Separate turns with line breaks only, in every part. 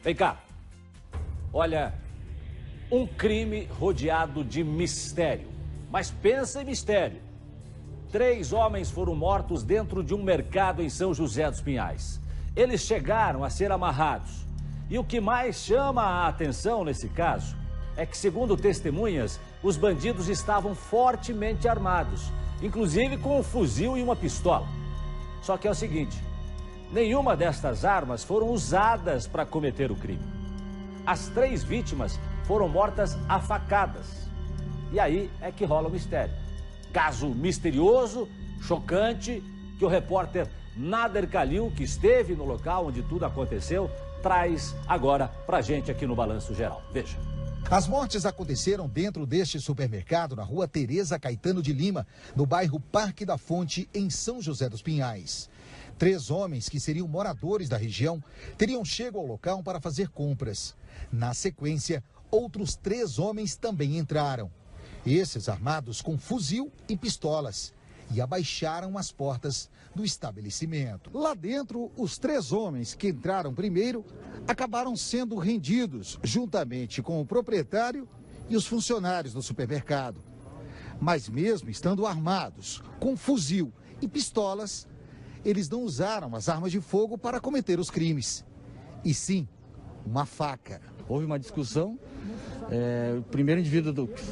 Vem cá. Olha, um crime rodeado de mistério. Mas pensa em mistério. 3 homens foram mortos dentro de um mercado em São José dos Pinhais. Eles chegaram a ser amarrados. E o que mais chama a atenção nesse caso é que, segundo testemunhas, os bandidos estavam fortemente armados, inclusive com um fuzil e uma pistola. Só que é o seguinte, nenhuma destas armas foram usadas para cometer o crime. As 3 vítimas foram mortas a facadas. E aí é que rola o mistério. Caso misterioso, chocante, que o repórter Nader Kalil, que esteve no local onde tudo aconteceu, traz agora pra gente aqui no Balanço Geral. Veja.
As mortes aconteceram dentro deste supermercado na rua Tereza Caetano de Lima, no bairro Parque da Fonte, em São José dos Pinhais. 3 homens que seriam moradores da região teriam chego ao local para fazer compras. Na sequência, outros 3 homens também entraram. Esses armados com fuzil e pistolas, e abaixaram as portas do estabelecimento. Lá dentro, os 3 homens que entraram primeiro acabaram sendo rendidos, juntamente com o proprietário e os funcionários do supermercado. Mas mesmo estando armados, com fuzil e pistolas, eles não usaram as armas de fogo para cometer os crimes, e sim uma faca.
Houve uma discussão, o primeiro indivíduo que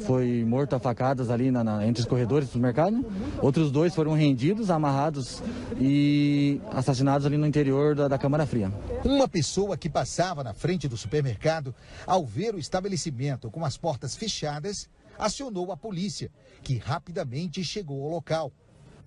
foi morto a facadas ali entre os corredores do mercado, outros 2 foram rendidos, amarrados e assassinados ali no interior da Câmara Fria.
Uma pessoa que passava na frente do supermercado, ao ver o estabelecimento com as portas fechadas, acionou a polícia, que rapidamente chegou ao local.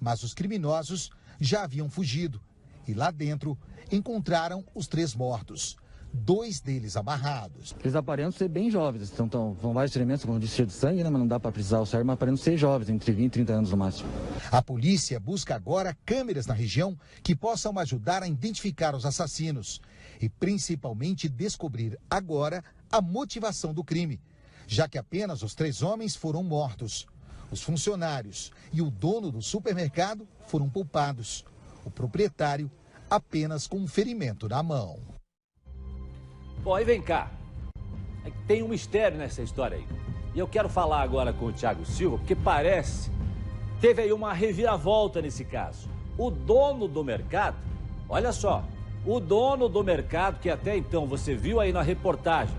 Mas os criminosos já haviam fugido e lá dentro encontraram os 3 mortos. 2 deles amarrados.
Eles aparentam ser bem jovens, então vão vários ferimentos, como disse, cheio de sangue, né? Mas não dá para precisar o certo, mas aparentam ser jovens, entre 20 e 30 anos no máximo.
A polícia busca agora câmeras na região que possam ajudar a identificar os assassinos e principalmente descobrir agora a motivação do crime, já que apenas os 3 homens foram mortos. Os funcionários e o dono do supermercado foram poupados. O proprietário apenas com um ferimento na mão.
Bom, aí vem cá. Tem um mistério nessa história aí. E eu quero falar agora com o Thiago Silva, porque parece teve aí uma reviravolta nesse caso. O dono do mercado, olha só, o dono do mercado, que até então você viu aí na reportagem,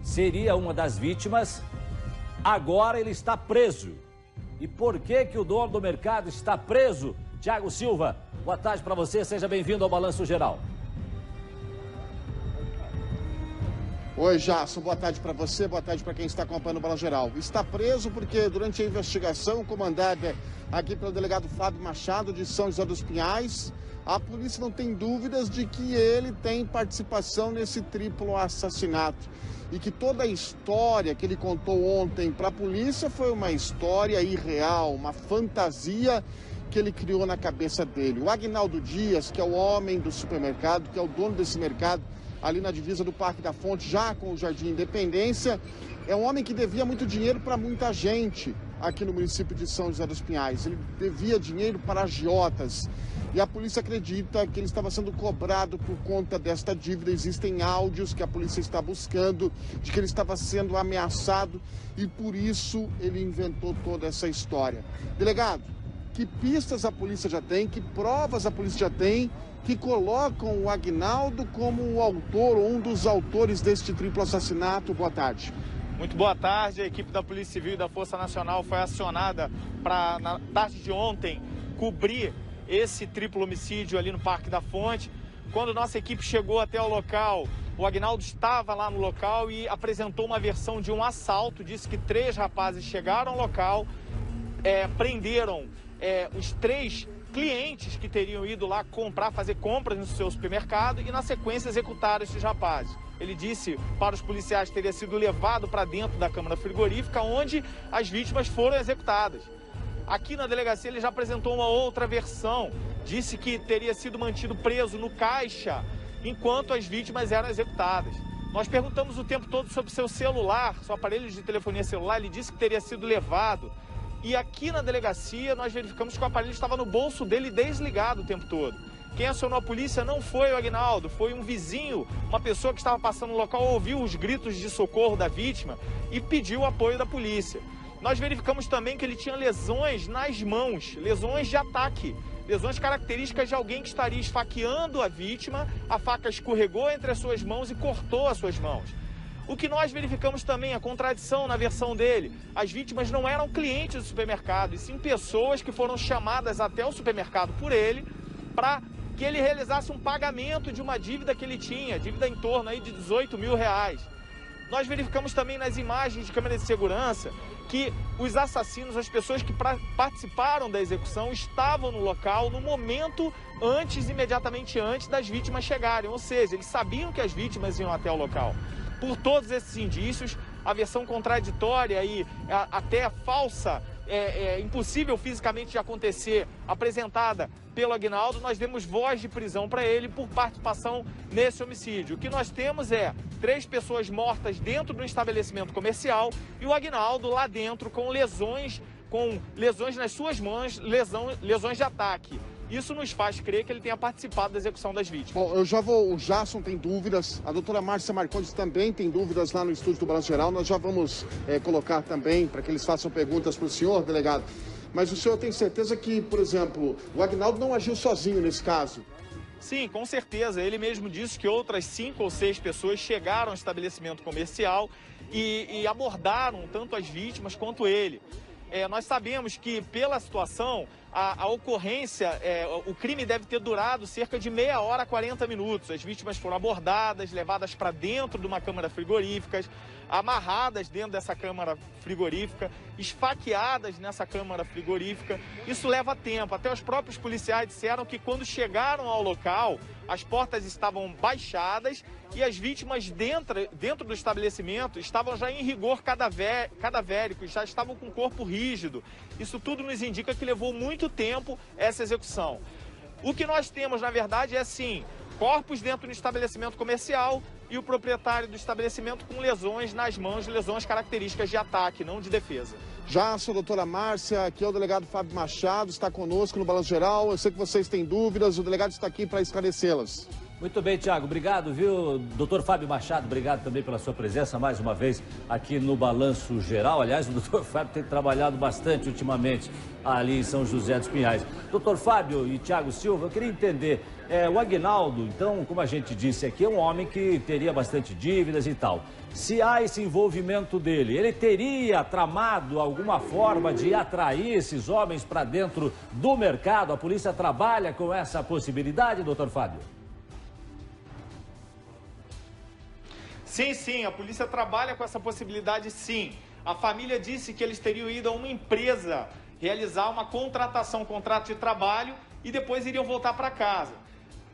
seria uma das vítimas, agora ele está preso. E por que o dono do mercado está preso? Thiago Silva, boa tarde para você, seja bem-vindo ao Balanço Geral.
Oi, Jason, boa tarde para você, boa tarde para quem está acompanhando o Balanço Geral. Está preso porque durante a investigação comandada aqui pelo delegado Fábio Machado de São José dos Pinhais, a polícia não tem dúvidas de que ele tem participação nesse triplo assassinato. E que toda a história que ele contou ontem para a polícia foi uma história irreal, uma fantasia que ele criou na cabeça dele. O Agnaldo Dias, que é o homem do supermercado, que é o dono desse mercado, ali na divisa do Parque da Fonte, já com o Jardim Independência, é um homem que devia muito dinheiro para muita gente aqui no município de São José dos Pinhais. Ele devia dinheiro para agiotas. E a polícia acredita que ele estava sendo cobrado por conta desta dívida. Existem áudios que a polícia está buscando de que ele estava sendo ameaçado e por isso ele inventou toda essa história. Delegado, que pistas a polícia já tem, que provas a polícia já tem que colocam o Agnaldo como o autor ou um dos autores deste triplo assassinato? Boa tarde.
Muito boa tarde. A equipe da Polícia Civil e da Força Nacional foi acionada para, na tarde de ontem, cobrir esse triplo homicídio ali no Parque da Fonte. Quando nossa equipe chegou até o local, o Agnaldo estava lá no local e apresentou uma versão de um assalto. Disse que 3 rapazes chegaram ao local, prenderam os 3 clientes que teriam ido lá fazer compras no seu supermercado e, na sequência, executaram esses rapazes. Ele disse para os policiais que teria sido levado para dentro da câmara frigorífica, onde as vítimas foram executadas. Aqui na delegacia ele já apresentou uma outra versão. Disse que teria sido mantido preso no caixa enquanto as vítimas eram executadas. Nós perguntamos o tempo todo sobre seu celular, seu aparelho de telefonia celular. Ele disse que teria sido levado. E aqui na delegacia nós verificamos que o aparelho estava no bolso dele desligado o tempo todo. Quem acionou a polícia não foi o Aguinaldo, foi um vizinho, uma pessoa que estava passando no local, ouviu os gritos de socorro da vítima e pediu o apoio da polícia. Nós verificamos também que ele tinha lesões nas mãos, lesões de ataque, lesões características de alguém que estaria esfaqueando a vítima, a faca escorregou entre as suas mãos e cortou as suas mãos. O que nós verificamos também, a contradição na versão dele, as vítimas não eram clientes do supermercado, e sim pessoas que foram chamadas até o supermercado por ele para que ele realizasse um pagamento de uma dívida que ele tinha, dívida em torno aí de 18 mil reais. Nós verificamos também nas imagens de câmera de segurança que os assassinos, as pessoas que participaram da execução, estavam no local no momento imediatamente antes das vítimas chegarem. Ou seja, eles sabiam que as vítimas iam até o local. Por todos esses indícios, a versão contraditória e até falsa, impossível fisicamente de acontecer, apresentada pelo Aguinaldo, nós demos voz de prisão para ele por participação nesse homicídio. O que nós temos é 3 pessoas mortas dentro do estabelecimento comercial e o Aguinaldo lá dentro com lesões nas suas mãos, lesões de ataque. Isso nos faz crer que ele tenha participado da execução das vítimas.
Bom, o Jasson tem dúvidas, a doutora Márcia Marcondes também tem dúvidas lá no estúdio do Balanço Geral. Nós já vamos colocar também para que eles façam perguntas para o senhor, delegado. Mas o senhor tem certeza que, por exemplo, o Aguinaldo não agiu sozinho nesse caso?
Sim, com certeza. Ele mesmo disse que outras 5 ou 6 pessoas chegaram ao estabelecimento comercial e abordaram tanto as vítimas quanto ele. Nós sabemos que, pela situação, a ocorrência, o crime deve ter durado cerca de meia hora a 40 minutos. As vítimas foram abordadas, levadas para dentro de uma câmara frigorífica, amarradas dentro dessa câmara frigorífica, esfaqueadas nessa câmara frigorífica. Isso leva tempo. Até os próprios policiais disseram que quando chegaram ao local, as portas estavam baixadas e as vítimas dentro do estabelecimento estavam já em rigor cadavérico, já estavam com o corpo rígido. Isso tudo nos indica que levou muito tempo essa execução. O que nós temos, na verdade, é sim, corpos dentro do estabelecimento comercial e o proprietário do estabelecimento com lesões nas mãos, lesões características de ataque, não de defesa.
Já sou a doutora Márcia, aqui é o delegado Fábio Machado, está conosco no Balanço Geral. Eu sei que vocês têm dúvidas, o delegado está aqui para esclarecê-las.
Muito bem, Tiago, obrigado, viu? Doutor Fábio Machado, obrigado também pela sua presença mais uma vez aqui no Balanço Geral. Aliás, o doutor Fábio tem trabalhado bastante ultimamente ali em São José dos Pinhais. Doutor Fábio e Tiago Silva, eu queria entender, o Aguinaldo, então, como a gente disse aqui, é um homem que teria bastante dívidas e tal. Se há esse envolvimento dele, ele teria tramado alguma forma de atrair esses homens para dentro do mercado? A polícia trabalha com essa possibilidade, doutor Fábio?
Sim, a polícia trabalha com essa possibilidade, sim. A família disse que eles teriam ido a uma empresa realizar uma contratação, um contrato de trabalho e depois iriam voltar para casa.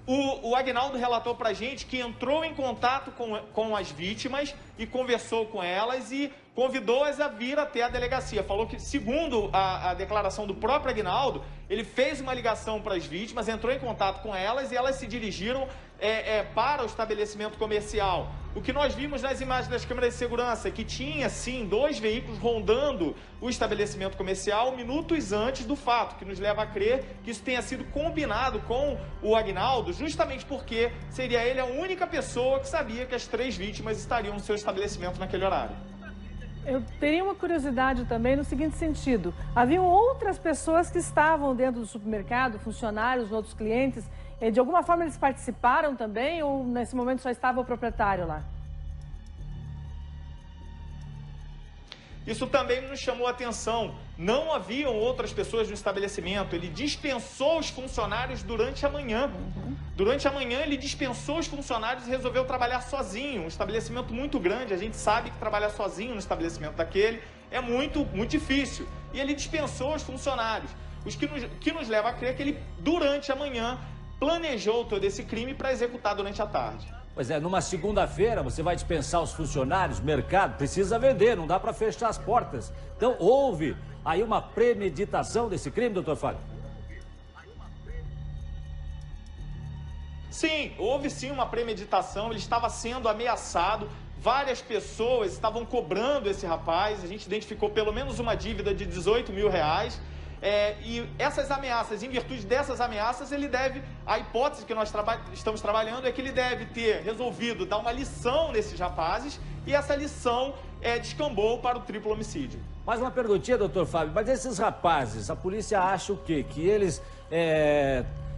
O Aguinaldo relatou para a gente que entrou em contato com as vítimas e conversou com elas e convidou-as a vir até a delegacia. Falou que, segundo a declaração do próprio Aguinaldo, ele fez uma ligação para as vítimas, entrou em contato com elas e elas se dirigiram para o estabelecimento comercial. O que nós vimos nas imagens das câmeras de segurança é que tinha, sim, 2 veículos rondando o estabelecimento comercial minutos antes do fato, que nos leva a crer que isso tenha sido combinado com o Aguinaldo, justamente porque seria ele a única pessoa que sabia que as 3 vítimas estariam no seu estabelecimento naquele horário.
Eu teria uma curiosidade também no seguinte sentido. Haviam outras pessoas que estavam dentro do supermercado, funcionários, outros clientes. De alguma forma eles participaram também ou nesse momento só estava o proprietário lá?
Isso também nos chamou a atenção. Não haviam outras pessoas no estabelecimento. Ele dispensou os funcionários durante a manhã. Durante a manhã ele dispensou os funcionários e resolveu trabalhar sozinho. Um estabelecimento muito grande, a gente sabe que trabalhar sozinho no estabelecimento daquele é muito difícil. E ele dispensou os funcionários. O que nos leva a crer que ele, durante a manhã, planejou todo esse crime para executar durante a tarde.
Pois é, numa segunda-feira você vai dispensar os funcionários, mercado, precisa vender, não dá para fechar as portas. Então houve aí uma premeditação desse crime, doutor Fábio?
Sim, houve sim uma premeditação, ele estava sendo ameaçado, várias pessoas estavam cobrando esse rapaz, a gente identificou pelo menos uma dívida de 18 mil reais. E essas ameaças, em virtude dessas ameaças, ele deve, a hipótese que nós estamos trabalhando é que ele deve ter resolvido dar uma lição nesses rapazes e essa lição descambou para o triplo homicídio.
Mais uma perguntinha, doutor Fábio, mas esses rapazes, a polícia acha o quê? Que eles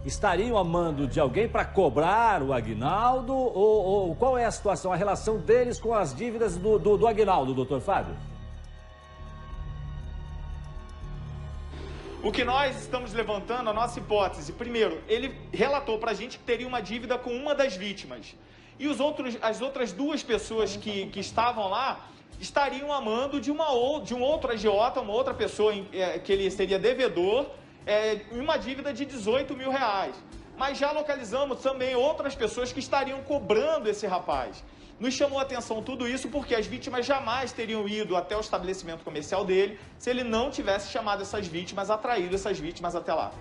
estariam a mando de alguém para cobrar o Aguinaldo? Ou qual é a situação, a relação deles com as dívidas do Aguinaldo, doutor Fábio?
O que nós estamos levantando, a nossa hipótese, primeiro, ele relatou para a gente que teria uma dívida com uma das vítimas. E as outras duas pessoas que estavam lá estariam a mando de um outro agiota, uma outra pessoa que ele seria devedor, uma dívida de 18 mil reais. Mas já localizamos também outras pessoas que estariam cobrando esse rapaz. Nos chamou a atenção tudo isso porque as vítimas jamais teriam ido até o estabelecimento comercial dele se ele não tivesse chamado essas vítimas, atraído essas vítimas até lá.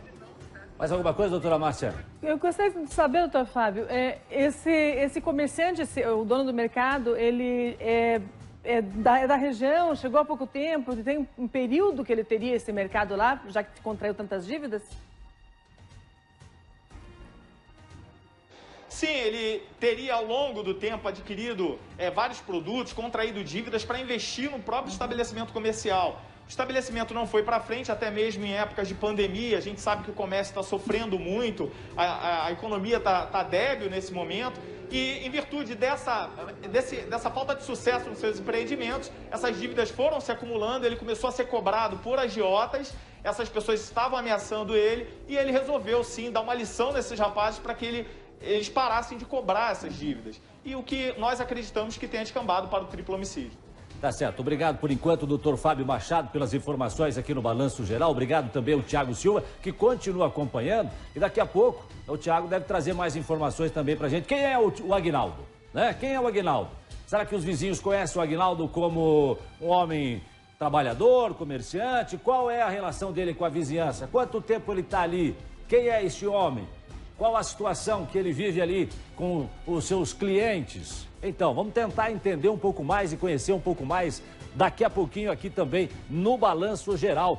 Mais alguma coisa, doutora Márcia?
Eu gostaria de saber, doutor Fábio, esse comerciante, o dono do mercado, ele é da região, chegou há pouco tempo, tem um período que ele teria esse mercado lá, já que contraiu tantas dívidas?
Sim, ele teria ao longo do tempo adquirido vários produtos, contraído dívidas para investir no próprio estabelecimento comercial. O estabelecimento não foi para frente, até mesmo em épocas de pandemia. A gente sabe que o comércio está sofrendo muito, a economia está débil nesse momento. E em virtude dessa falta de sucesso nos seus empreendimentos, essas dívidas foram se acumulando, ele começou a ser cobrado por agiotas, essas pessoas estavam ameaçando ele e ele resolveu sim dar uma lição nesses rapazes para que eles parassem de cobrar essas dívidas. E o que nós acreditamos que tenha descambado para o triplo homicídio.
Tá certo. Obrigado por enquanto, doutor Fábio Machado, pelas informações aqui no Balanço Geral. Obrigado também ao Thiago Silva, que continua acompanhando. E daqui a pouco, o Thiago deve trazer mais informações também pra gente. Quem é o Aguinaldo? Né? Quem é o Aguinaldo? Será que os vizinhos conhecem o Aguinaldo como um homem trabalhador, comerciante? Qual é a relação dele com a vizinhança? Quanto tempo ele está ali? Quem é este homem? Qual a situação que ele vive ali com os seus clientes? Então, vamos tentar entender um pouco mais e conhecer um pouco mais daqui a pouquinho aqui também no Balanço Geral.